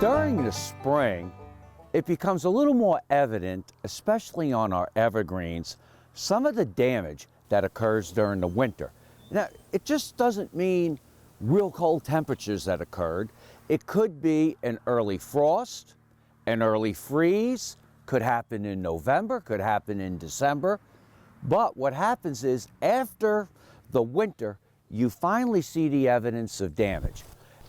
During the spring, it becomes a little more evident, especially on our evergreens, some of the damage that occurs during the winter. Now, it just doesn't mean real cold temperatures that occurred. It could be an early frost, an early freeze, could happen in November, could happen in December. But what happens is after the winter, you finally see the evidence of damage.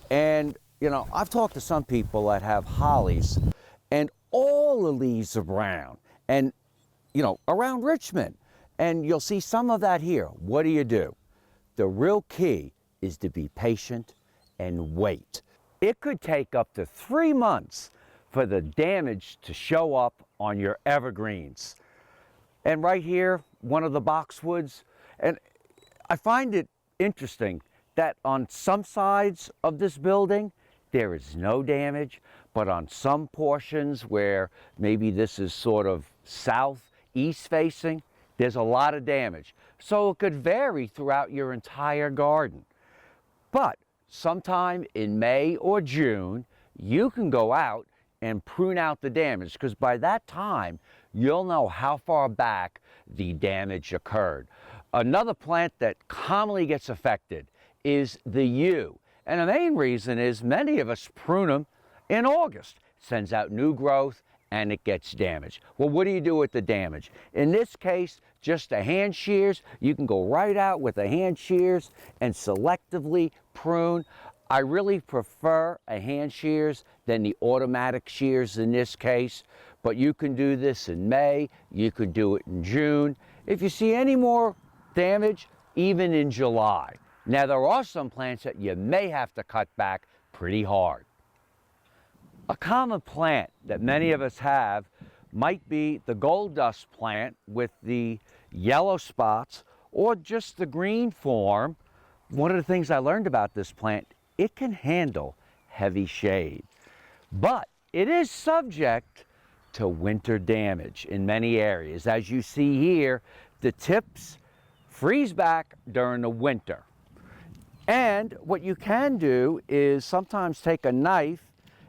And, you know, I've talked to some people that have hollies and all the leaves are brown and, you know, around Richmond. And you'll see some of that here. What do? The real key is to be patient and wait. It could take up to 3 months for the damage to show up on your evergreens. And right here, one of the boxwoods, and I find it interesting that on some sides of this building, there is no damage, but on some portions where maybe this is sort of southeast facing, there's a lot of damage. So it could vary throughout your entire garden. But sometime in May or June, you can go out and prune out the damage, because by that time, you'll know how far back the damage occurred. Another plant that commonly gets affected is the yew. And the main reason is many of us prune them in August. It sends out new growth and it gets damaged. Well, what do you do with the damage? In this case, just the hand shears. You can go right out with the hand shears and selectively prune. I really prefer a hand shears than the automatic shears in this case, but you can do this in May, you could do it in June. If you see any more damage, even in July. Now, there are some plants that you may have to cut back pretty hard. A common plant that many of us have might be the gold dust plant with the yellow spots or just the green form. One of the things I learned about this plant, it can handle heavy shade, but it is subject to winter damage in many areas. As you see here, the tips freeze back during the winter. And what you can do is sometimes take a knife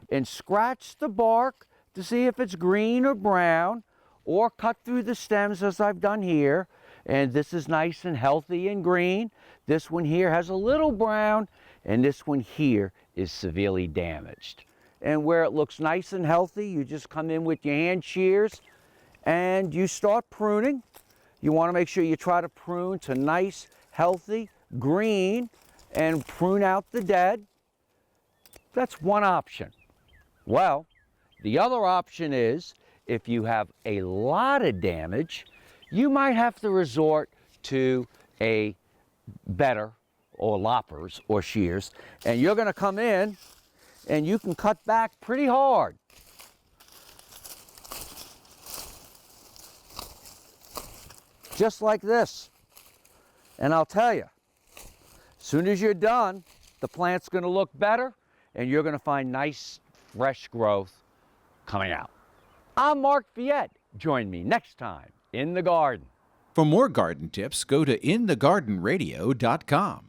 and scratch the bark to see if it's green or brown, or cut through the stems as I've done here. And this is nice and healthy and green. This one here has a little brown, and this one here is severely damaged. And where it looks nice and healthy, you just come in with your hand shears and you start pruning. You want to make sure you try to prune to nice, healthy, green, and prune out the dead. That's one option. Well, the other option is, if you have a lot of damage, you might have to resort to a better, or loppers, or shears, and you're going to come in and you can cut back pretty hard. Just like this. And I'll tell you, as soon as you're done, the plant's going to look better and you're going to find nice, fresh growth coming out. I'm Mark Viette. Join me next time in the garden. For more garden tips, go to inthegardenradio.com.